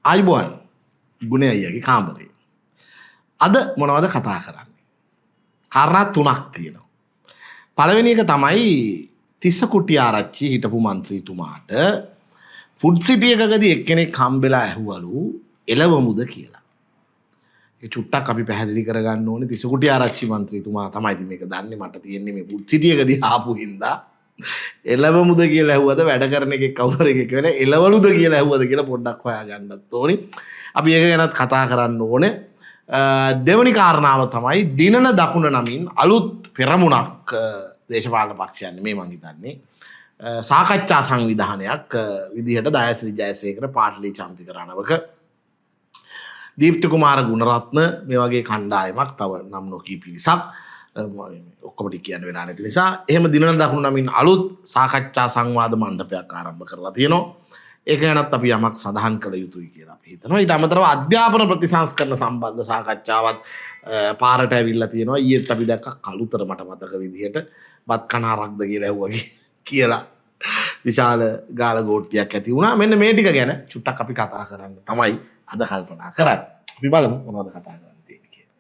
ආයිබෝන් ගුණේ අයියාගේ කාමරේ. අද මොනවද කතා කරන්නේ? කාරණා තුනක් තියෙනවා. පළවෙනි එක තමයි තිස්ස කුටිආරච්චි හිටපු മന്ത്രിතුමාට ෆුඩ් සිටි එකකදී එක්කෙනෙක් හම්බෙලා ඇහුවලු එළවමුද කියලා. ඒ චුට්ටක් අපි පැහැදිලි කරගන්න ඕනේ. තිස්ස කුටිආරච්චි മന്ത്രിතුමා තමයි ඉතින් මේක දන්නේ. මට තියෙන්නේ මේ ෆුඩ් සිටි එකදී ආපු හින්දා එළවමුද කියලා ඇහුවද වැඩ කරන එකෙක් කවුරු එකෙක් වෙලා එළවලුද කියලා ඇහුවද කියලා පොඩ්ඩක් හොයාගන්නත් ඕනේ. අපි ඒක ගැනත් කතා කරන්න ඕනේ. දෙවනි කාරණාව තමයි දිනන දකුණ නමින් අලුත් පෙරමුණක් දේශපාලන පක්ෂයන් මේ මං හිතන්නේ සාකච්ඡා සංවිධානයක් විදිහට දයශ්‍රී ජයසේකර පාටලී චම්පික රණවක දීප්ති කුමාර ගුණරත්න මේ වගේ කණ්ඩායමක් තව නම් නොකී පිරිසක් ඔක්කොම ටික කියන්න වෙලා නැති නිසා එහෙම දිනන දකුණ නමින් අලුත් සාකච්ඡා සංවාද මණ්ඩපයක් ආරම්භ කරලා තියෙනවා. ඒක ගැනත් අපි යමක් සඳහන් කළ යුතුයි කියලා අපි හිතනවා. ඊට අමතරව අධ්‍යාපන ප්‍රතිසංස්කරණ සම්බන්ධ සාකච්ඡාවත් පාරට ඇවිල්ලා තියෙනවා. ඊයේත් අපි දැක්ක කළුතර මට මතක විදිහට බත් කනාරක්ද කියලා ඇහුවා කියලා විශාල ගාල ගෝට්ටියක් ඇති වුණා. මෙන්න මේ ටික ගැන චුට්ටක් අපි කතා කරන්න තමයි අද කල්පනා කරන්නේ. අපි බලමු මොනවද කතා කරන්න තියෙන්නේ කියලා.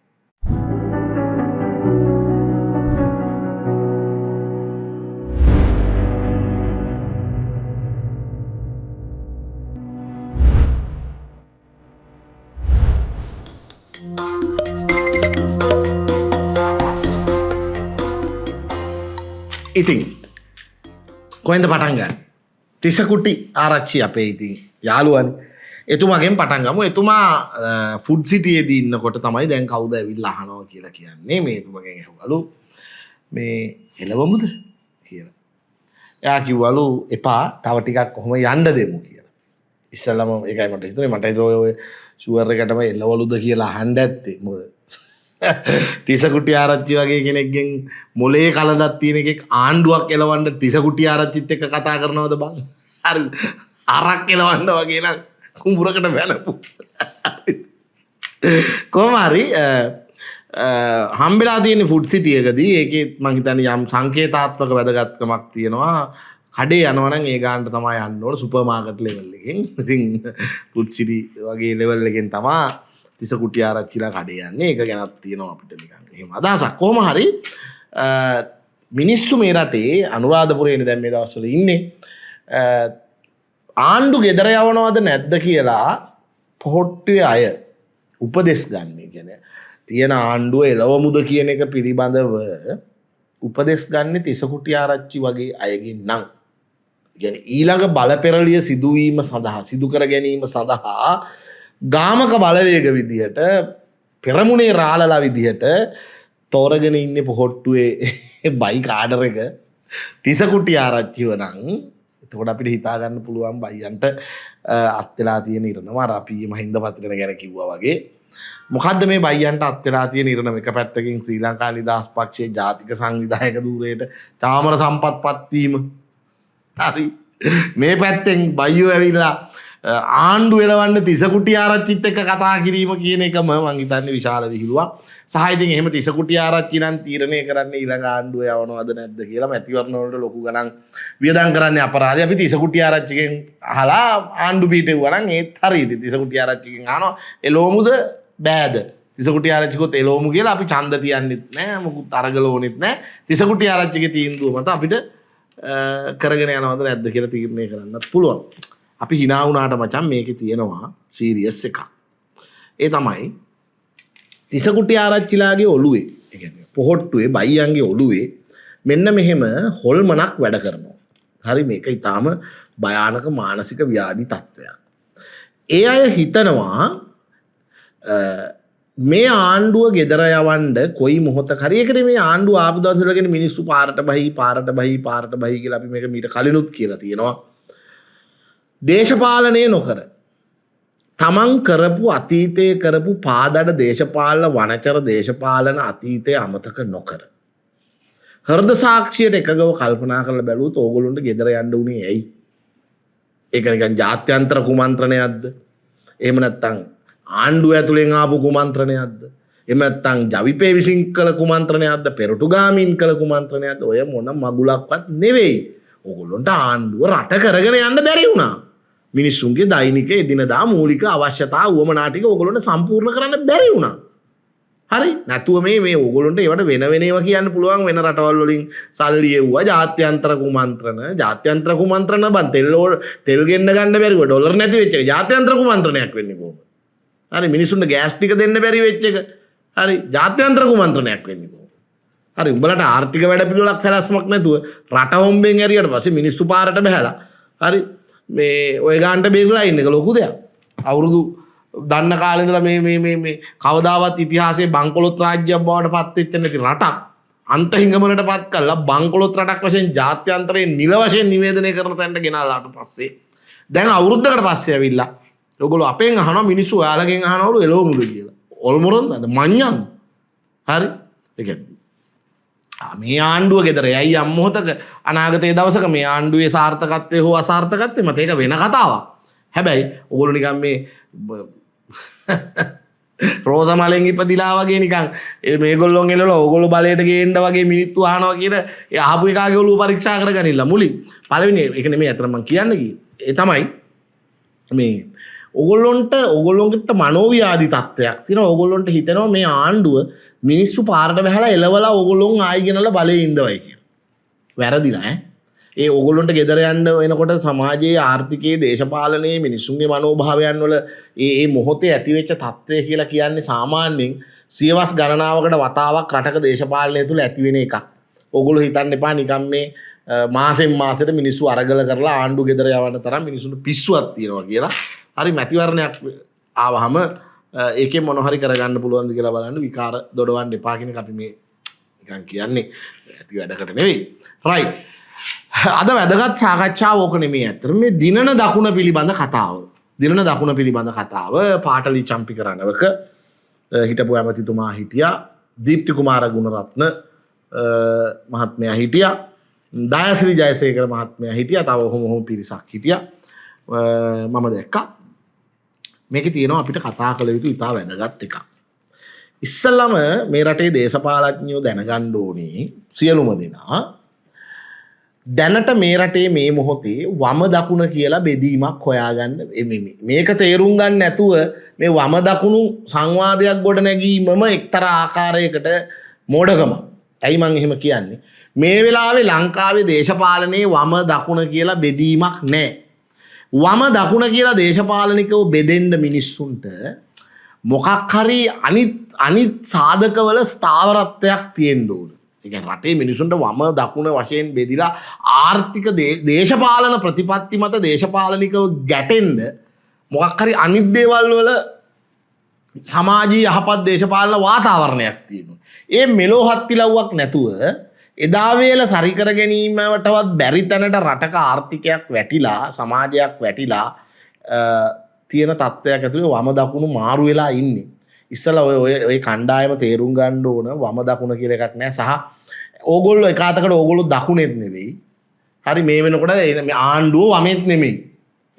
ඉතින් කොහෙන්ද පටන් ගන්න? තිස්ස කුටි ආරච්චි අපේ ඉතින් යාළුවනේ. එතුමාගෙන් පටන් ගමු. එතුමා ෆුඩ් සිටියේදී ඉන්නකොට තමයි දැන් කවුද ඇවිල්ලා අහනවා කියලා කියන්නේ. මේ එතුමාගෙන් ඇහුවලු මේ එළවමුද කියලා. එයා කිව්වලු එපා තව ටිකක් කොහොම යන්න දෙමු කියලා. ඉස්සෙල්ලාම ඒකයි මට හිතුනේ. මට හිතුනේ ඔය ෂුවර් එකටම එළවලුද කියලා අහන්න ඇත්තේ. මොකද තිස්ස කුටි ආරච්චි වගේ කෙනෙක්ගෙන් මොලේ කලදක් තියෙන එකෙක් ආණ්ඩුවක් එලවන්න තිස්ස කුටි ආරච්චිත් එක්ක කතා කරනවද බං? හරි. අරක් එලවන්න වගේ නම් කුඹුරකට බැලපු. කොහොම හරි හම්බෙලා තියෙන ෆුඩ් සිටි එකදී ඒකේ මං හිතන්නේ යම් සංකේතාත්මක වැදගත්කමක් තියෙනවා. කඩේ යනවා නම් ඒ ගානට තමයි යන්න ඕන සුපර් මාකට් ලෙවල් එකෙන්. ඉතින් ෆුඩ් සිටි වගේ ලෙවල් එකෙන් තමයි තිස්ස කුටි ආරච්චිලා කඩේ යන්නේ. ඒක ගැනත් තියෙනවා අපිට නිකන් එහෙම අදහසක්. කොහොම හරි මිනිස්සු මේ රටේ අනුරාධපුරේනේ දැන් මේ දවස්වල ඉන්නේ. ආණ්ඩු ගෙදර යවනවද නැද්ද කියලා පොහොට්ටුවේ අය උපදෙස් ගන්න. කියන්නේ තියෙන ආණ්ඩුව එළවමුද කියන එක පිළිබඳව උපදෙස් ගන්න තිස්ස කුටි ආරච්චි වගේ අයගෙන් නම් කියන්නේ ඊළඟ බලපෙරළිය සිදුවීම සඳහා සිදු කර ගැනීම සඳහා ගාමක බලවේග විදිහට පෙරමුණේ රාලලා විදිහට තෝරගෙන ඉන්නේ පොහොට්ටුවේ බයික් ආඩර් එක තිස්ස කුටි ආරච්චිව නම් එතකොට අපිට හිතා ගන්න පුළුවන් බයියන්ට අත් වෙලා තියෙන ඉරණම අර අපි මහින්ද පත්‍රණ ගැන කිව්වා වගේ. මොකද්ද මේ බයියන්ට අත් වෙලා තියෙන ඉරණම? එක පැත්තකින් ශ්‍රී ලංකා නිදහස් පක්ෂයේ ජාතික සංවිධායක ධූරයට චාමර සම්පත්පත් වීම. හරි. මේ පැත්තෙන් බයියෝ ඇවිල්ලා ආණ්ඩු එලවන්න තිස්ස කුටි ආරච්චිත් එක්ක කතා කිරීම කියන එකම මං හිතන්නේ විශාල විහිළුවක්. සහ ඉතින් එහෙම තිස්ස කුටි ආරච්චි නම් තීරණය කරන්නේ ඊළඟ ආණ්ඩුව යවනවද නැද්ද කියලා මැතිවරණ වලට ලොකු ගණන් වියදම් කරන්නේ අපරාධය. අපි තිස්ස කුටි ආරච්චිගෙන් අහලා ආණ්ඩු පිටේවුවා නම් ඒත් හරියද? තිස්ස කුටි ආරච්චිගෙන් අහනවා එළවමුද බෑද? තිස්ස කුටි ආරච්චිකොත් එළවමු කියලා අපි ඡන්ද තියන්නෙත් නැහැ මොකුත් අරගල ඕනෙත් නැහැ. තිස්ස කුටි ආරච්චිගේ තීන්දුව මත අපිට කරගෙන යනවද නැද්ද කියලා තීරණය කරන්නත් පුළුවන්. අපි hina වුණාට මචං මේකේ තියෙනවා සීරියස් එකක්. ඒ තමයි තිස්ස කුටි ආරච්චිලාගේ ඔළුවේ, ඒ කියන්නේ පොහොට්ටුවේ බයියන්ගේ ඔළුවේ මෙන්න මෙහෙම හොල්මනක් වැඩ කරනවා. හරි මේක ඊටාම භයානක මානසික ව්‍යාධි තත්ත්වයක්. ඒ අය හිතනවා මේ ආණ්ඩුව ගෙදර යවන්න කොයි මොහොතක හරි ඒකනේ මේ ආණ්ඩුව ආපු දවසලගෙන මිනිස්සු පාරට බහි කියලා අපි මේක මීට කලිනුත් කියලා තියෙනවා. දේශපාලනය නොකර තමන් කරපු අතීතයේ කරපු පාදඩ දේශපාලන වනචර දේශපාලන අතීතය අමතක නොකර හෘද සාක්ෂියට එකගව කල්පනා කරලා බැලුවොත් ඕගොල්ලොන්ට ගෙදර යන්න උනේ ඇයි? ඒක නිකන් ජාත්‍යන්තර කුමන්ත්‍රණයක්ද? එහෙම නැත්නම් ආණ්ඩුව ඇතුලෙන් ආපු කුමන්ත්‍රණයක්ද? එහෙම නැත්නම් ජවිපේ විසින් කළ කුමන්ත්‍රණයක්ද? පෙරටුගාමීන් කළ කුමන්ත්‍රණයක්ද? ඔය මොන මගුලක්වත් නෙවෙයි. ඕගොල්ලොන්ට ආණ්ඩුව රට කරගෙන යන්න බැරි වුණා. මිනිස්සුන්ගේ දෛනික එදිනදා මූලික අවශ්‍යතා උවමනා ටික ඕගොල්ලන්ට සම්පූර්ණ කරන්න බැරි වුණා. හරි නැතුව මේ ඕගොල්ලන්ට ඒවට වෙන ඒවා කියන්න පුළුවන් වෙන රටවල් වලින් සල්ලි එව්වා ජාත්‍යන්තර කුමන්ත්‍රණ බන් තෙල් ගෙන්න ගන්න බැරිව ඩොලර් නැති වෙච්ච එක ජාත්‍යන්තර කුමන්ත්‍රණයක් වෙන්නේ කොහොමද? හරි මිනිස්සුන්ට ගෑස් ටික දෙන්න බැරි වෙච්ච එක හරි ජාත්‍යන්තර කුමන්ත්‍රණයක් වෙන්නේ කොහොමද? හරි උඹලට ආර්ථික වැඩ පිළිවෙලක් සැලැස්මක් නැතුව රට හොම්බෙන් ඇරියට පස්සේ මිනිස්සු පාරට බහැලා හරි මේ ඔය ගානට බේරලා ඉන්න එක ලොකු දෙයක්. අවුරුදු දන්න කාලේ ඉඳලා මේ කවදාවත් ඉතිහාසයේ බංකොලොත් රාජ්‍යයක් බවට පත් වෙච්ච නැති රටක් අන්තහිඟමනට පත් කළා බංකොලොත් රටක් වශයෙන් ජාත්‍යන්තරයේ නිල වශයෙන් නිවේදනය කරන තැනට ගෙනාලාට පස්සේ දැන් අවුරුද්දකට පස්සේ ඇවිල්ලා ඔයගොල්ලෝ අපෙන් අහනවා මිනිස්සු ඔයාලගෙන් අහනවලු එළව මුද කියලා. ඔල්මොරොන්ද මඤ්ඤන්. හරි. ඒ කියන්නේ මේ ආණ්ඩුව ගෙදර යයි යම් මොහොතක අනාගතයේ දවසක මේ ආණ්ඩුවේ සාර්ථකත්වය හෝ අසාර්ථකත්වය මත ඒක වෙන කතාවක්. හැබැයි ඕගොල්ලෝ නිකන් මේ රෝස මලෙන් ඉපදිලා වගේ නිකන් මේගොල්ලොන් එළවලා ඕගොල්ලෝ බලයට ගේන්න වගේ මිනිත්තු අහනවා කියන ඒ අහපු එකාගේ ඔළුව පරීක්ෂා කරගනින්න මුලින්. පළවෙනි ඒක නෙමෙයි අතන මම කියන්න ගියේ. ඒ තමයි මේ ඕගොල්ලොන්ට මනෝව්‍යාධි තත්ත්වයක් තියෙනවා. ඕගොල්ලොන්ට හිතෙනවා මේ ආණ්ඩුව මිනිස්සු පාරට බහලා එලවලා ඕගොල්ලොන් ආයි ගෙනලා බලේ ඉඳවයි කියලා. වැරදිලා ඈ. ඒ ඕගොල්ලොන්ට ගෙදර යන්න වෙනකොට සමාජයේ ආර්ථිකයේ දේශපාලනයේ මිනිසුන්ගේ මනෝභාවයන් වල ඒ මොහොතේ ඇතිවෙච්ච තත්ත්වය කියලා කියන්නේ සාමාන්‍යයෙන් සියවස් ගණනාවකට වතාවක් රටක දේශපාලනය තුළ ඇතිවෙන එකක්. ඕගොල්ලෝ හිතන්න එපා නිකන් මේ මාසෙන් මාසෙට මිනිස්සු අරගල කරලා ආණ්ඩු ගෙදර යවන්න තරම් මිනිසුන්ට පිස්සුවක් තියෙනවා කියලා. හරි මැතිවරණයක් ආවහම ඒකෙන් මොන හරි කරගන්න පුළුවන්ද කියලා බලන්න විකාර දොඩවන්න එපා කියන එක අපි මේ නිකන් කියන්නේ ඇති වැඩකට නෙවෙයි. රයිට්. අද වැදගත් සාකච්ඡාව ඕක නෙමෙයි අතර මේ දිනන දකුණ පිළිබඳ කතාව. දිනන දකුණ පිළිබඳ කතාව පාටලි චම්පික රණවක හිටපු ඇමතිතුමා හිටියා. දීප්ති කුමාර ගුණරත්න මහත්මයා හිටියා. දයාසිරි ජයසේකර මහත්මයා හිටියා. තව ඔහොම පිරිසක් හිටියා. මම දැක්කා. මේකේ තියෙනවා අපිට කතා කළ යුතු ඉතා වැදගත් එකක්. ඉස්සෙල්ලාම මේ රටේ දේශපාලඥයෝ දැනගන්න ඕනේ සියලුම දෙනා දැනට මේ රටේ මේ මොහොතේ වම දකුණ කියලා බෙදීමක් හොයාගන්න මේක තේරුම් ගන්න නැතුව මේ වම දකුණු සංවාදයක් ගොඩ නැගීමම එක්තරා ආකාරයකට මෝඩකම. ඇයි මං එහෙම කියන්නේ? මේ වෙලාවේ ලංකාවේ දේශපාලනයේ වම දකුණ කියලා බෙදීමක් නැහැ. වම දකුණ කියලා දේශපාලනිකව බෙදෙන්න මිනිස්සුන්ට මොකක් හරි අනිත් සාධකවල ස්ථාවරත්වයක් තියෙන්න ඕන. ඒ කියන්නේ රටේ මිනිසුන්ට වම දකුණ වශයෙන් බෙදිලා ආර්ථික දේශපාලන ප්‍රතිපත්ති මත දේශපාලනිකව ගැටෙන්න මොකක් හරි අනිත් දේවල් වල සමාජීය යහපත් දේශපාලන වාතාවරණයක් තියෙනවා. ඒ මෙලොහත්තිලව්වක් නැතුව එදා වේල සරිකර ගැනීමටවත් බැරි තැනට රටක ආර්ථිකයක් වැටිලා සමාජයක් වැටිලා තියෙන තත්ත්වයක් ඇතුලේ වම දකුණු මාරු වෙලා ඉන්නේ. ඉස්සලා ඔය කණ්ඩායම තේරුම් ගන්න ඕන වම දකුණ කියලා එකක් නැහැ. සහ ඕගොල්ලෝ එකාතකට ඕගොල්ලෝ දකුණෙත් නෙවෙයි. හරි මේ වෙනකොට මේ ආණ්ඩුව වමෙත් නෙමෙයි.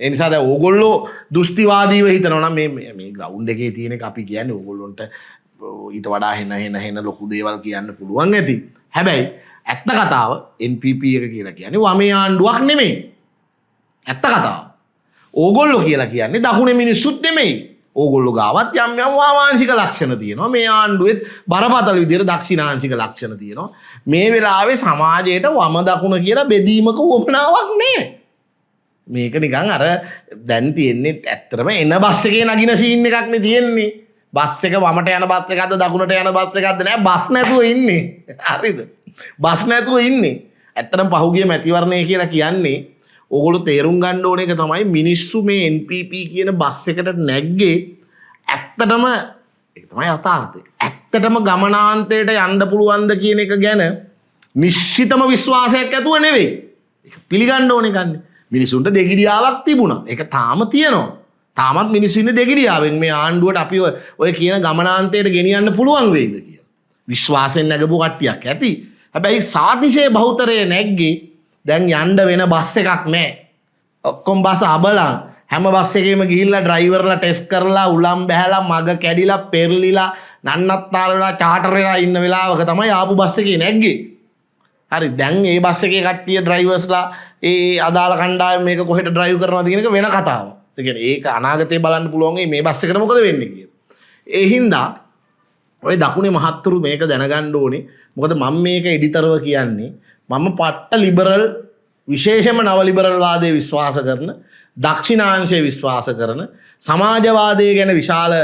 ඒ නිසා දැන් ඕගොල්ලෝ දෘෂ්ටිවාදීව හිතනවා නම් මේ ග්‍රවුන්ඩ් එකේ තියෙන එක අපි කියන්නේ ඕගොල්ලොන්ට ඊට වඩා හෙන ලොකු දේවල් කියන්න පුළුවන් ඇති. හැබැයි ඇත්ත කතාව NPP එක කියලා කියන්නේ වමේ ආණ්ඩුවක් නෙමෙයි. ඇත්ත කතාව. ඕගොල්ලෝ කියලා කියන්නේ දකුණේ මිනිස්සුත් නෙමෙයි. ඕගොල්ලෝ ගාවත් යම් වාමාංශික ලක්ෂණ තියෙනවා. මේ ආණ්ඩුවෙත් බරපතල විදිහට දක්ෂිණාංශික ලක්ෂණ තියෙනවා. මේ වෙලාවේ සමාජයට වම දකුණ කියලා බෙදීමක උවමනාවක් නැහැ. මේක නිකන් අර දැන් තියෙන්නේ ඇත්තටම එන බස් එකේ නගින සීන් එකක් නේ තියෙන්නේ. බස් එක වමට යන බස් එකක්ද දකුණට යන බස් එකක්ද නෑ බස් නැතුව ඉන්නේ. හරිද? බස් නැතුව ඉන්නේ. ඇත්තටම පහුගිය මැතිවරණය කියලා කියන්නේ ඕගොල්ලෝ තේරුම් ගන්න ඕන එක තමයි මිනිස්සු මේ NPP කියන බස් එකට නැග්ගේ ඇත්තටම ඒක තමයි යථාර්ථය. ඇත්තටම ගමනාන්තයට යන්න පුළුවන්ද කියන එක ගැන නිශ්චිතම විශ්වාසයක් ඇතුව නෙවෙයි. ඒක පිළිගන්න ඕනේ කන්නේ. මිනිසුන්ට දෙගිඩියාවක් තිබුණා. ඒක තාම තියෙනවා. තාමත් මිනිස්සු ඉන්නේ දෙගිඩියාවෙන් මේ ආණ්ඩුවට අපි ඔය කියන ගමනාන්තයට ගෙනියන්න පුළුවන් වෙයිද කියලා. විශ්වාසයෙන් නැගපු කට්ටියක් ඇති. හැබැයි සාතිශය බහුතරය නැග්ගේ දැන් යන්න වෙන බස් එකක් නැහැ. ඔක්කොම බස් අබලන් හැම බස් එකේම ගිහිල්ලා ඩ්‍රයිවර්ලා ටෙස්ට් කරලා උලම් බැහැලා මග කැඩිලා පෙරලිලා නන්නත්තර වෙලා චාටර් වෙලා ඉන්න වෙලාවක තමයි ආපු බස් එකේ නැග්ගේ. හරි දැන් මේ බස් එකේ කට්ටිය ඩ්‍රයිවර්ස්ලා ඒ අදාළ කණ්ඩායම මේක කොහෙට ඩ්‍රයිව් කරනවද කියන එක වෙන කතාවක්. ඒ කියන්නේ ඒක අනාගතේ බලන්න පුළුවන් මේ බස් එකට මොකද වෙන්නේ කියලා. ඒ හින්දා ඔය දකුණේ මහත්තුරු මේක දැනගන්න ඕනේ. මොකද මම මේක එඩිතරව කියන්නේ මම පට්ට ලිබරල් විශේෂයෙන්ම නව ලිබරල් වාදයේ විශ්වාස කරන දක්ෂිණාංශයේ විශ්වාස කරන සමාජවාදයේ ගැන විශාල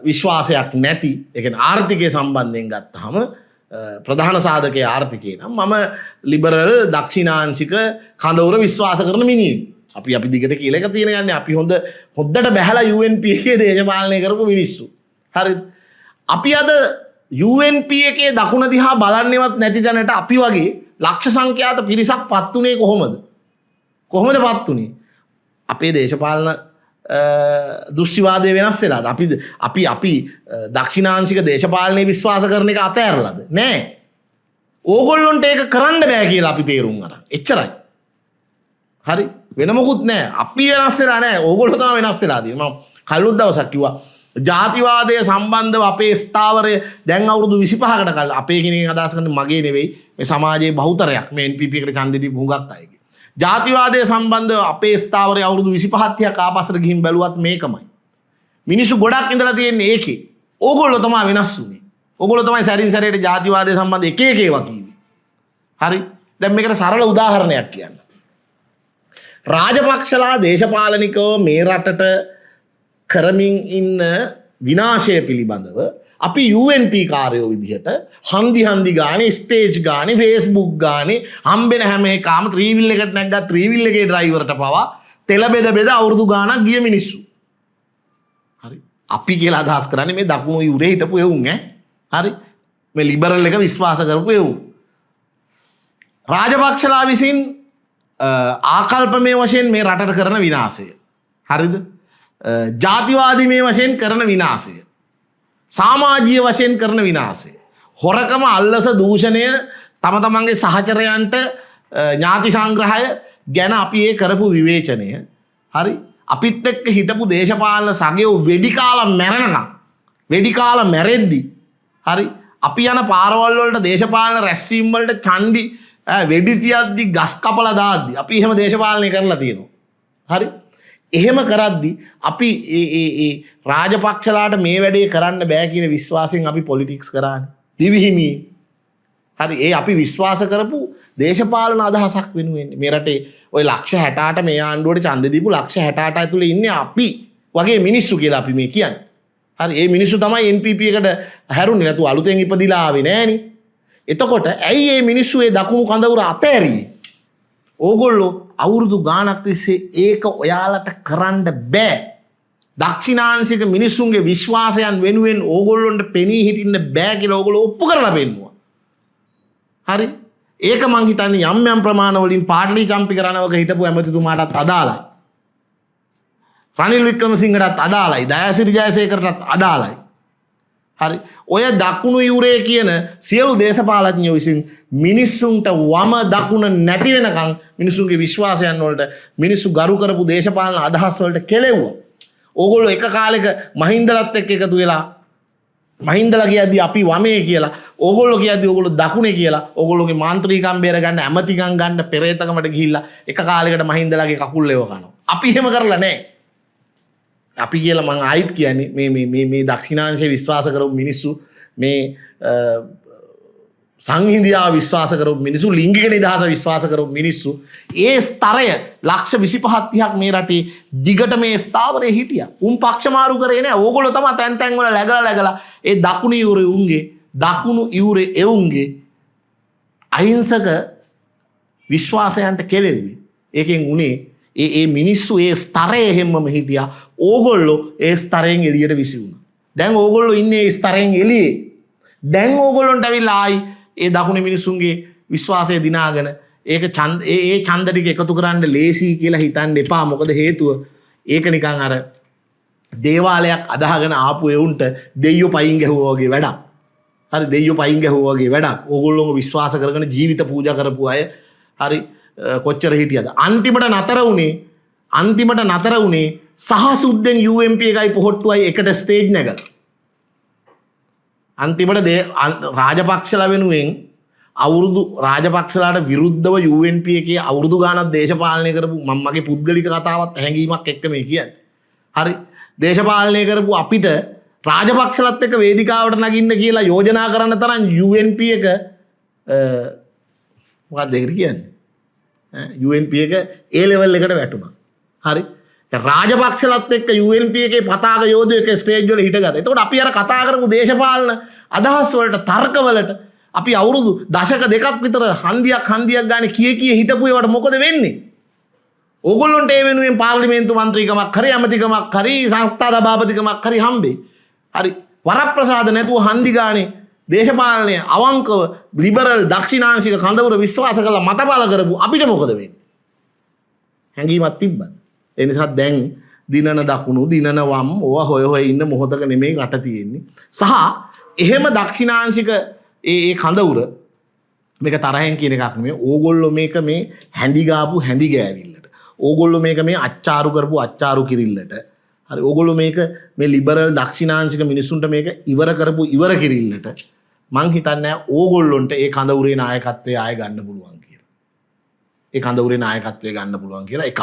විශ්වාසයක් නැති ඒ කියන්නේ ආර්ථිකය සම්බන්ධයෙන් ගත්තාම ප්‍රධාන සාධකයේ ආර්ථිකය නම් මම ලිබරල් දක්ෂිණාංශික කඳවුර විශ්වාස කරන මිනිහෙක්. අපි දිගට කියලා එක තියෙන යන්නේ අපි හොද්දට බැහැලා UNP එකේ දේශපාලනය කරපු මිනිස්සු. හරිද? අපි අද UNP එකේ දකුණ දිහා බලන්නේවත් නැති දැනට අපි වගේ ලක්ෂ සංඛ්‍යාත පිරිසක් පත් උනේ කොහොමද? කොහොමද පත් උනේ? අපේ දේශපාලන දෘෂ්ටිවාදය වෙනස් වෙලාද? අපි දක්ෂිණාංශික දේශපාලනයේ විශ්වාස කරන එක අතෑරලාද? නෑ. ඕගොල්ලොන්ට ඒක කරන්න බෑ කියලා අපි තේරුම් අරන්. එච්චරයි. හරි? වෙන මොකුත් නෑ. අපි වෙනස් වෙලා නෑ. ඕගොල්ලෝ තමයි වෙනස් වෙලා තියෙන්නේ. මම කලින් දවසක් කිව්වා ජාතිවාදය සම්බන්ධව අපේ ස්ථාවරය දැන් අවුරුදු 25කට කලින් අපේ කෙනෙක් අදහස් කරන්නේ මගේ නෙවෙයි මේ සමාජයේ බහුතරයක් මේ NPP එකට ඡන්දෙ දීපු හුඟක් අයගේ. ජාතිවාදය සම්බන්ධව අපේ ස්ථාවරය අවුරුදු 25ක් ආපස්සට ගිහින් බැලුවත් මේකමයි. මිනිස්සු ගොඩක් ඉඳලා තියෙන්නේ ඒකේ. ඕගොල්ලෝ තමයි වෙනස් වුනේ. ඕගොල්ලෝ තමයි සැරින් සැරේට ජාතිවාදය සම්බන්ධ එක ඒවා කිව්වේ. හරි? දැන් මේකට සරල උදාහරණයක් කියන්න. රාජපක්ෂලා දේශපාලනිකව මේ රටට කරමින් ඉන්න විනාශය පිළිබඳව අපි UNP කාර්යෝ විදිහට හන්දි ගානේ ස්ටේජ් ගානේ Facebook ගානේ හම්බෙන හැම එකම ත්‍රිවිල් එකට නැග්ගා ත්‍රිවිල් එකේ ඩ්‍රයිවර්ට පවා තෙල බෙද අවුරුදු ගාණක් ගිය මිනිස්සු. හරි. අපි කියලා අදහස් කරන්නේ මේ දකුණු යුරේ හිටපු එවුන් හරි. මේ ලිබරල් එක විශ්වාස කරපු එවුන්. රාජපක්ෂලා විසින් ආකල්පමය වශයෙන් මේ රටට කරන විනාශය. හරිද? ජාතිවාදී මේ වශයෙන් කරන විනාශය. සමාජීය වශයෙන් කරන විනාශය. හොරකම අල්ලස දූෂණය තම තමන්ගේ සහචරයන්ට ඥාති සංග්‍රහය ගැන අපි ඒ කරපු විවේචනය. හරි? අපිත් එක්ක හිටපු දේශපාලන සගයෝ වෙඩි කාලා මැරෙනකම් වෙඩි කාලා මැරෙද්දි හරි අපි යන පාරවල් වලට දේශපාලන රැස්වීම් වලට චණ්ඩි වෙඩි තියද්දි ගස් කපලා දාද්දි අපි එහෙම දේශපාලනය කරලා තියෙනවා. හරි? එහෙම කරද්දි අපි ඒ රාජපක්ෂලාට මේ වැඩේ කරන්න බෑ කියන විශ්වාසයෙන් අපි පොලිටික්ස් කරානේ. දිවිහිමි. හරි ඒ අපි විශ්වාස කරපු දේශපාලන අදහසක් වෙනුවෙන් මේ රටේ ওই ලක්ෂ 68 මේ ආණ්ඩුවට ඡන්දෙ දීපු ලක්ෂ 68 ඇතුලේ ඉන්නේ අපි වගේ මිනිස්සු කියලා අපි මේ කියන්නේ. හරි ඒ මිනිස්සු තමයි NPP එකට හැරුනේ නැතු අලුතෙන් ඉපදිලා ආවේ නෑනේ. එතකොට ඇයි මේ මිනිස්සු ඒ දකුණු කඳවුර අතෑරියේ? ඕගොල්ලෝ අවුරුදු ගානක් තිස්සේ ඒක ඔයාලට කරන්න බෑ. දක්ෂිණාංශික මිනිස්සුන්ගේ විශ්වාසයන් වෙනුවෙන් ඕගොල්ලොන්ට පෙනී හිටින්න බෑ කියලා ඕගොල්ලෝ ඔප්පු කරලා පෙන්නුවා. හරි? ඒක මං හිතන්නේ යම් ප්‍රමාණ වලින් පාටලි චම්පික රණවක හිටපු ඇමතිතුමාටත් අදාළයි. රනිල් වික්‍රමසිංහටත් අදාළයි. දයාසිරි ජයසේකරටත් අදාළයි. හරි? ඔය දකුණු යුරේ කියන සියලු දේශපාලඥයෝ විසින් මිනිස්සුන්ට වම දකුණ නැති වෙනකන් මිනිස්සුන්ගේ විශ්වාසයන් වලට මිනිස්සු ගරු කරපු දේශපාලන අදහස් වලට කෙලෙව්වා. ඕගොල්ලෝ එක කාලෙක මහින්දලත් එක්ක එකතු වෙලා මහින්දලා කියද්දි අපි වමේ කියලා ඕගොල්ලෝ කියද්දි ඕගොල්ලෝ දකුණේ කියලා ඕගොල්ලෝගේ මාන්ත්‍රිකම් බේර ගන්න ඇමතිකම් ගන්න පෙරේතකමට ගිහිල්ලා එක කාලයකට මහින්දලාගේ කකුල් ලෙව කනවා. අපි එහෙම කරලා නැහැ. අපි කියලා මං ආයිත් කියන්නේ මේ දක්ෂිණාංශයේ විශ්වාස කරපු මිනිස්සු මේ සංහිඳියා විශ්වාස කරපු මිනිස්සු ලිංගික නිදහස විශ්වාස කරපු මිනිස්සු ඒ ස්තරය ලක්ෂ 25 30ක් මේ රටේ දිගට මේ ස්ථාවරයේ හිටියා. උන් පක්ෂ මාරු කරේ නෑ. ඕගොල්ලෝ තමයි තැන් වල läගලා ඒ දකුණු යුරේ එවුන්ගේ අහිංසක විශ්වාසයන්ට කෙලෙව්වේ. ඒකෙන් උනේ ඒ මිනිස්සු ඒ ස්තරයේ හැමම හිටියා. ඕගොල්ලෝ ඒ ස්තරයෙන් එළියට විසි වුණා. දැන් ඕගොල්ලෝ ඉන්නේ ඒ ස්තරයෙන් එළියේ. දැන් ඕගොල්ලොන්ට ඇවිල්ලා ආයි ඒ දකුණේ මිනිස්සුන්ගේ විශ්වාසය දිනාගෙන ඒක ඒ ඡන්ද ටික එකතු කරන්න ලේසි කියලා හිතන්න එපා. මොකද හේතුව ඒක නිකන් අර දේවාලයක් අදාගෙන ආපු එවුන්ට දෙයියෝ පයින් ගැහුවා වගේ වැඩක්. හරි දෙයියෝ පයින් ගැහුවා වගේ වැඩක්. ඕගොල්ලෝම විශ්වාස කරගෙන ජීවිත පූජා කරපු අය හරි කොච්චර හිටියද? අන්තිමට නතර වුණේ සහසුද්දෙන් UMP එකයි පොහොට්ටුවයි එකට ස්ටේජ් නැගලා. අන්තිමට රාජපක්ෂලා වෙනුවෙන් අවුරුදු රාජපක්ෂලාට විරුද්ධව UNP එකේ අවුරුදු ගානක් දේශපාලනය කරපු මම මගේ පුද්ගලික කතාවත් හැඟීමක් එක්ක මේ කියන්නේ. හරි. දේශපාලනය කරපු අපිට රාජපක්ෂලත් එක්ක වේදිකාවට නගින්න කියලා යෝජනා කරන්න තරම් UNP එක මොකක්ද ඒකට කියන්නේ? UNP එක A level එකට වැටුණා. හරි. රාජපක්ෂලත් එක්ක UNP එකේ පතාක යෝධයෙක් ස්ටේජ් වල හිටගත්තා. එතකොට අපි අර කතා කරපු දේශපාලන අදහස් වලට තර්ක වලට අපි අවුරුදු දශක දෙකක් විතර හන්දියක් ගානේ කිය හිටපු ඒවට මොකද වෙන්නේ? ඕගොල්ලන්ට ඒ වෙනුවෙන් පාර්ලිමේන්තු මන්ත්‍රීකමක් හරි ඇමතිකමක් හරි සංස්ථා සභාපතිකමක් හරි හම්බෙයි. හරි. වරප්‍රසාද නැතුව හන්දි ගානේ දේශපාලනය අවංකව ලිබරල් දක්ෂිණාංශික කඳවුර විශ්වාස කරලා මතබල කරපු අපිට මොකද වෙන්නේ? හැංගීමක් තිබ්බද? ඒ නිසා දැන් දිනන දකුණු දිනන වම් ඕවා හොය ඉන්න මොහොතක නෙමෙයි රට තියෙන්නේ. සහ එහෙම දක්ෂිණාංශික ඒ කඳවුර මේක තරහෙන් කියන එකක් නෙමෙයි. ඕගොල්ලෝ මේක මේ හැඳි ගාපු හැඳි ගෑවිල්ලට. ඕගොල්ලෝ මේක මේ අච්චාරු කරපු අච්චාරු කිරිල්ලට. හරි. ඕගොල්ලෝ මේක මේ ලිබරල් දක්ෂිණාංශික මිනිසුන්ට මේක ඉවර කරපු ඉවර කිරිල්ලට මං හිතන්නේ ඕගොල්ලොන්ට ඒ කඳවුරේ නායකත්වය ආයෙ ගන්න පුළුවන් කියලා. ඒ කඳවුරේ නායකත්වය ගන්න පුළුවන් කියලා එකක්.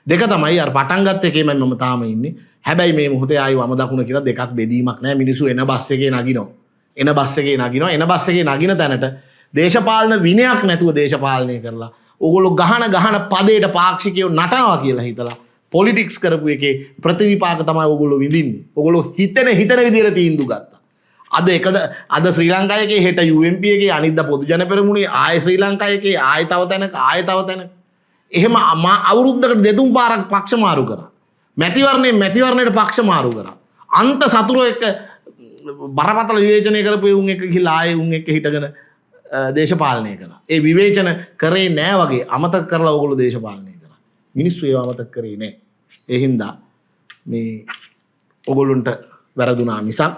දෙක තමයි අර පටන් ගත්ත එකේම මම තාම ඉන්නේ. හැබැයි මේ මොහොතේ ආයි වම දකුණ කියලා දෙකක් බෙදීමක් නැහැ. මිනිස්සු එන බස් එකේ නගිනවා. එන බස් එකේ නගින තැනට දේශපාලන විනයක් නැතුව දේශපාලනය කරලා ඕගොල්ලෝ ගහන පදේට පාක්ෂිකයෝ නටනවා කියලා හිතලා පොලිටික්ස් කරපු එකේ ප්‍රතිවිපාක තමයි ඕගොල්ලෝ විඳින්නේ. ඕගොල්ලෝ හිතන විදිහට තීන්දුව ගත්තා. අද ශ්‍රී ලංකාවේ හෙට UNP එකේ අනිද්දා පොදු ජන පෙරමුණේ ආය ශ්‍රී ලංකාවේ ආය තව තැනක එහෙම අවුරුද්දකට දෙතුන් පාරක් පක්ෂ මාරු කරා. මැතිවරණයට පක්ෂ මාරු කරා. අන්ත සතුරෝ එක්ක බරපතල විවේචනය කරපු උන් එක්ක ගිහිල්ලා ආයේ උන් එක්ක හිටගෙන දේශපාලනය කරා. ඒ විවේචන කරේ නෑ වගේ අමතක කරලා ඕගොල්ලෝ දේශපාලනය කරා. මිනිස්සු ඒව අමතක කරේ නෑ. ඒ හින්දා මේ ඕගොල්ලොන්ට වැරදුනා මිසක්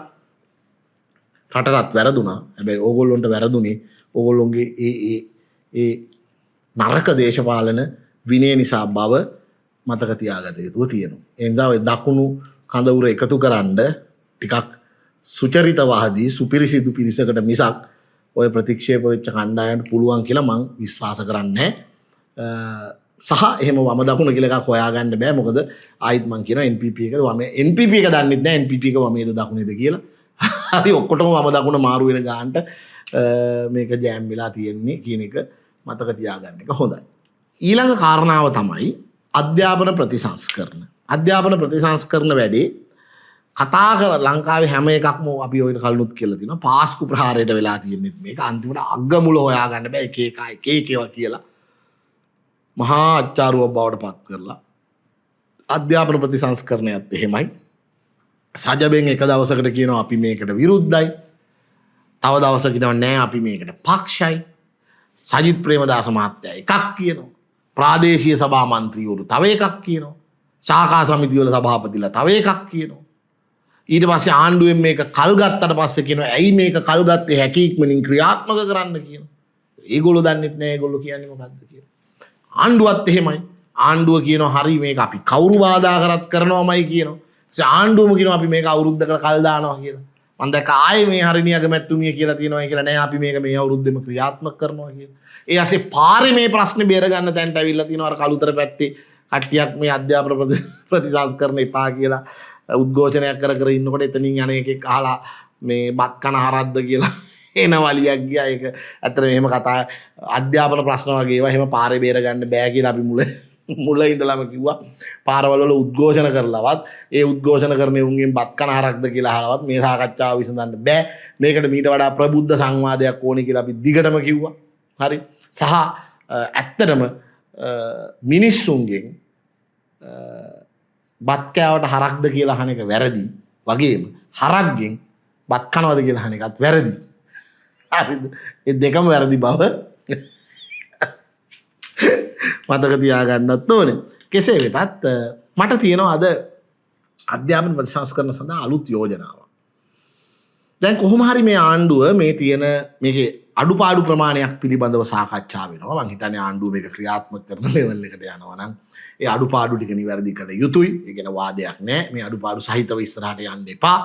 රටටත් වැරදුනා. හැබැයි ඕගොල්ලොන්ට වැරදුනේ ඕගොල්ලොන්ගේ ඒ නරක දේශපාලන විනය නිසා බව මතක තියාගත යුතුව තියෙනවා. ඒ නිසා ඔය දකුණු කඳවුර එකතු කරන්න ටිකක් සුචරිතවාදී සුපිරිසිදු පිරිසකට මිසක් ඔය ප්‍රතික්ෂේප වෙච්ච කණ්ඩායමට පුළුවන් කියලා මං විශ්වාස කරන්නේ සහ එහෙම වම දකුණ කියලා එකක් හොයාගන්න බෑ. මොකද ආයිත් මං කියනවා NPP එකද වම NPP එක දන්නෙත් නෑ NPP එක වමේද දකුණේද කියලා. හරි ඔක්කොටම වම දකුණ මාරු වෙන ගානට මේක ජෑම් වෙලා තියෙන්නේ කියන එක මතක තියාගන්න එක හොඳයි. ඊළඟ කාරණාව තමයි අධ්‍යාපන ප්‍රතිසංස්කරණ වැඩේ කතා කර ලංකාවේ හැම එකක්ම අපි ඔය කලුත් කියලා තියෙනවා. පාස්කු ප්‍රහාරයට වෙලා තියෙන්නේ මේක අන්තිමට අග්ගමුල හොයාගන්න බෑ. එක ඒවා කියලා මහා අච්චාරුවක් බවට පත් කරලා අධ්‍යාපන ප්‍රතිසංස්කරණයත් එහෙමයි. සජබෙන් එක දවසකට කියනවා අපි මේකට විරුද්ධයි. තව දවසකට කියනවා නෑ අපි මේකට පක්ෂයි. සජිත් ප්‍රේමදාස මහත්තයා එකක් කියනවා. ප්‍රාදේශීය සභා මන්ත්‍රීවරු තව එකක් කියනවා. ශාඛා සමිතිවල සභාපතිලා තව එකක් කියනවා. ඊට පස්සේ ආණ්ඩුවෙන් මේක කල් ගත්තට පස්සේ කියනවා ඇයි මේක කල් ගත්තේ හැකි ඉක්මනින් ක්‍රියාත්මක කරන්න කියනවා. ඒගොල්ලෝ දන්නෙත් නෑ ඒගොල්ලෝ කියන්නේ මොකද්ද කියලා. ආණ්ඩුවත් එහෙමයි. ආණ්ඩුව කියනවා හරි මේක අපි කවුරු බාධා කරත් කරනවමයි කියනවා. ආණ්ඩුවම කියනවා අපි මේක අවුරුද්දකට කල් දානවා කියලා. මම දැක්ක ආයේ මේ හරිණිය අගමැතිතුමිය කියලා තියෙනවා කියලා නෑ අපි මේක මේ අවුරුද්දෙම ක්‍රියාත්මක කරනවා කියලා. ඒ ASCII පාරේ මේ ප්‍රශ්නේ බේර ගන්න තැනට ඇවිල්ලා තියෙනවා. අර කළුතර පැත්තේ කට්ටියක් මේ අධ්‍යාපන ප්‍රතිසංස්කරණ එපා කියලා උද්ඝෝෂණයක් කර ඉන්නකොට එතනින් යන එකෙක් අහලා මේ බත් කන හරද්ද කියලා එන වලියක් ගියා. ඒක ඇත්තට මෙහෙම කතා අධ්‍යාපන ප්‍රශ්න වගේ ඒවා එහෙම පාරේ බේර ගන්න බෑ කියලා අපි මුල ඉඳලම කිව්වා. පාරවල වල උද්ඝෝෂණ කරලවත් ඒ උද්ඝෝෂණ කරන්නේ උන්ගෙන් බත් කන හරක්ද කියලා අහලවත් මේ සාකච්ඡාව විසඳන්න බෑ. මේකට මීට වඩා ප්‍රබුද්ධ සංවාදයක් ඕනේ කියලා අපි දිගටම කිව්වා. හරි. සහ ඇත්තටම මිනිස්සුන්ගෙන් බත් කෑවට හරක්ද කියලා අහන එක වැරදි වගේම හරක්ගෙන් බත් කනවද කියලා අහන එකත් වැරදි. හරිද? ඒ දෙකම වැරදි බව මතක තියාගන්නත් ඕනේ. කෙසේ වෙතත් මට තියෙනවා අද අධ්‍යාපන ප්‍රතිසංස්කරණ සඳහා අලුත් යෝජනාවක්. දැන් කොහොම හරි මේ ආණ්ඩුව මේ තියෙන මේකේ අඩුපාඩු ප්‍රමාණයක් පිළිබඳව සාකච්ඡා වෙනවා. මම හිතන්නේ ආණ්ඩුව මේක ක්‍රියාත්මක කරන ලෙවල් එකට යනවා නම් ඒ අඩුපාඩු ටික නිවැරදි කළ යුතුයි. ඒ කියන වාදයක් නැහැ. මේ අඩුපාඩු සහිතව ඉස්සරහට යන්න එපා.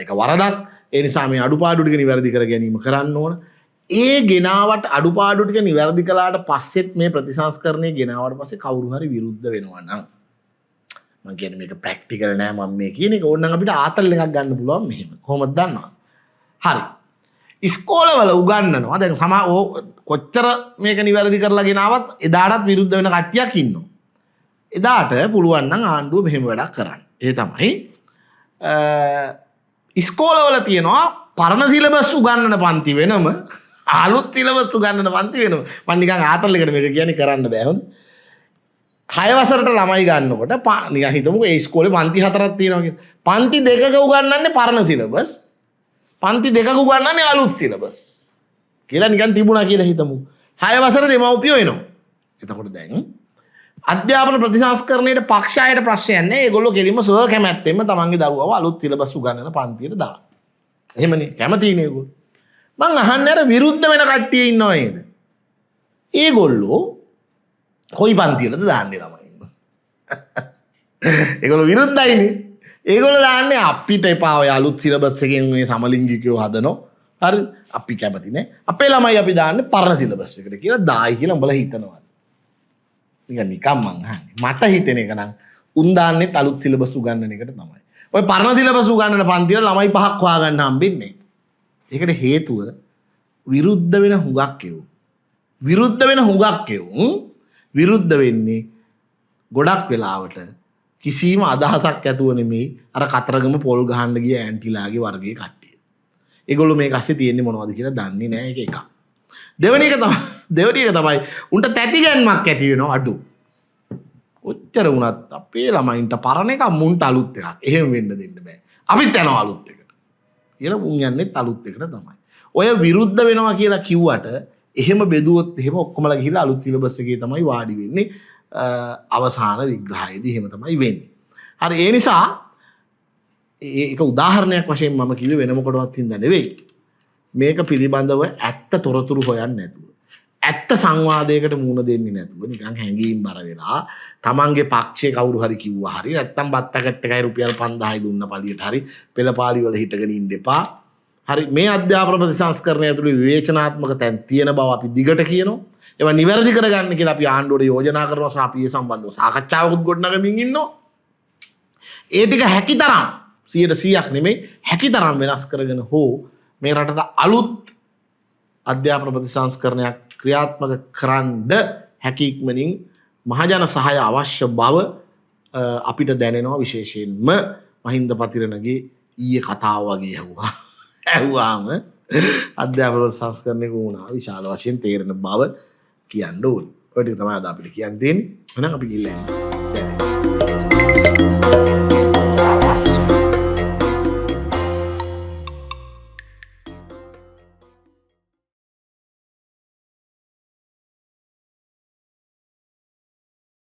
ඒක වරදක්. ඒ නිසා මේ අඩුපාඩු ටික නිවැරදි කර ගැනීම කරන්න ඕන. ඒ ගෙනාවට අඩුපාඩු ටික නිවැරදි කළාට පස්සෙත් මේ ප්‍රතිසංස්කරණය ගෙනාවට පස්සේ කවුරු හරි විරුද්ධ වෙනවා නම් මම කියන්නේ මේක ප්‍රැක්ටිකල් නෑ මම මේ කියන එක ඕනනම් අපිට ආතල් එකක් ගන්න පුළුවන් මෙහෙම කොහොමද දන්නවද හරි ඉස්කෝලවල උගන්වනවා දැන් කොච්චර මේක නිවැරදි කරලා ගෙනාවත් එදාටත් විරුද්ධ වෙන කට්ටියක් ඉන්නවා එදාට පුළුවන් නම් ආණ්ඩුව මෙහෙම වැඩක් කරන්න ඒ තමයි ඉස්කෝලවල තියෙනවා පරණ සිලබස් උගන්වන පන්ති වෙනම අලුත් සිලබස් උගන්වන පන්ති වෙනම මම නිකන් ආතල් එකට මේක කියන්නේ කරන්න බෑ හොඳ 6 වසරට ළමයි ගන්නකොට නිකන් හිතමුකෝ ඒ ඉස්කෝලේ පන්ති 4ක් තියෙනවා කියලා. පන්ති 2ක උගන්වන්නේ පරණ සිලබස්. පන්ති 2ක උගන්වන්නේ අලුත් සිලබස්. කියලා නිකන් තිබුණා කියලා හිතමු. 6 වසර දෙමව්පියෝ එනවා. එතකොට දැන් අධ්‍යාපන ප්‍රතිසංස්කරණයේ පක්ෂායට ප්‍රශ්නයක් නැහැ. ඒගොල්ලෝ කෙලින්ම සුව කැමැත්තෙන්ම තමන්ගේ දරුවව අලුත් සිලබස් උගන්වන පන්තියට දානවා. එහෙමනේ කැමතිනේ ඒගොල්ලෝ. මං අහන්නේ අර විරුද්ධ වෙන කට්ටිය ඉන්නව නේද? ඒගොල්ලෝ කොයි පන්තියටද දාන්නේ ළමයි? ඒගොල්ලෝ විරුද්ධයිනේ. ඒගොල්ලෝ දාන්නේ අපිට එපා ඔය අලුත් සිලබස් එකෙන් මේ සමලිංගිකයෝ හදනවා. හරි අපි කැමති නෑ. අපේ ළමයි අපි දාන්නේ පරණ සිලබස් එකට කියලා දායි කියලා උඹලා හිතනවා. නිකන් මං අහන්නේ. මට හිතෙන එක නම් උන් දාන්නේ අලුත් සිලබස් උගන්වන එකට තමයි. ඔය පරණ සිලබස් උගන්වන පන්තිවල ළමයි 5ක් හොයාගන්න හම්බෙන්නේ. ඒකට හේතුව විරුද්ධ වෙන හුඟක් විරුද්ධ වෙන්නේ ගොඩක් වෙලාවට කිසිම අදහසක් ඇතුව නෙමෙයි අර කතරගම පොල් ගහන්න ගිය ඇන්ටිලාගේ වර්ගයේ කට්ටිය. ඒගොල්ලෝ මේක ඇස්සේ තියෙන්නේ මොනවද කියලා දන්නේ නැහැ ඒක එකක්. දෙවෙනි එක තමයි උන්ට තැති ගැන්මක් ඇති වෙනවා අඩු. ඔච්චර වුණත් අපේ ළමයින්ට පරණ එක මුන්ට අලුත් එකක්. එහෙම වෙන්න දෙන්න බෑ. අපිත් යනවා අලුත් එකට. කියලා මුන් යන්නේ අලුත් එකට තමයි. ඔය විරුද්ධ වෙනවා කියලා කිව්වට එහෙම බෙදුවොත් එහෙම ඔක්කොමලා ගිහිල්ලා අලුත් සිලබස් එකේ තමයි වාඩි වෙන්නේ. අවසාන විග්‍රහයේදී එහෙම තමයි වෙන්නේ. හරි ඒ නිසා ඒක උදාහරණයක් වශයෙන් මම කිව්වේ වෙන මොකටවත් හින්දා නෙවෙයි. මේක පිළිබඳව ඇත්ත තොරතුරු හොයන්නේ නැතුව ඇත්ත සංවාදයකට මුහුණ දෙන්නේ නැතුව නිකන් හැංගීම් බර වෙලා තමන්ගේ පක්ෂේ කවුරු හරි කිව්වා හරි නැත්තම් බත් පැකට් එකයි රුපියල් 5000යි දුන්න පළියට හරි පෙළපාලි වල හිටගෙන ඉන්න එපා. හරි මේ අධ්‍යාපන ප්‍රතිසංස්කරණය ඇතුළේ විවේචනාත්මක තැන් තියෙන බව අපි දිගට කියනවා. ඒවා නිවැරදි කරගන්න කියලා අපි ආණ්ඩුවට යෝජනා කරනවා සහ අපි ඒ සම්බන්ධව සාකච්ඡාවකුත් ගොඩනගමින් ඉන්නවා. ඒ ටික හැකිතරම් 100%ක් නෙමෙයි හැකිතරම් වෙනස් කරගෙන හෝ මේ රටට අලුත් අධ්‍යාපන ප්‍රතිසංස්කරණයක් ක්‍රියාත්මක කරන්න හැකි ඉක්මනින් මහජන සහාය අවශ්‍ය බව අපිට දැනෙනවා විශේෂයෙන්ම මහින්ද පතිරණගේ ඊයේ කතාව වගේ ඇහුවාම අධ්‍යාපන ප්‍රතිසංස්කරණයක වුණා විශාල වශයෙන් තේරෙන බව කියන්න ඕනේ. ඔය ටික තමයි අද අපිට කියන්න තියෙන්නේ. එහෙනම් අපි ගිහින්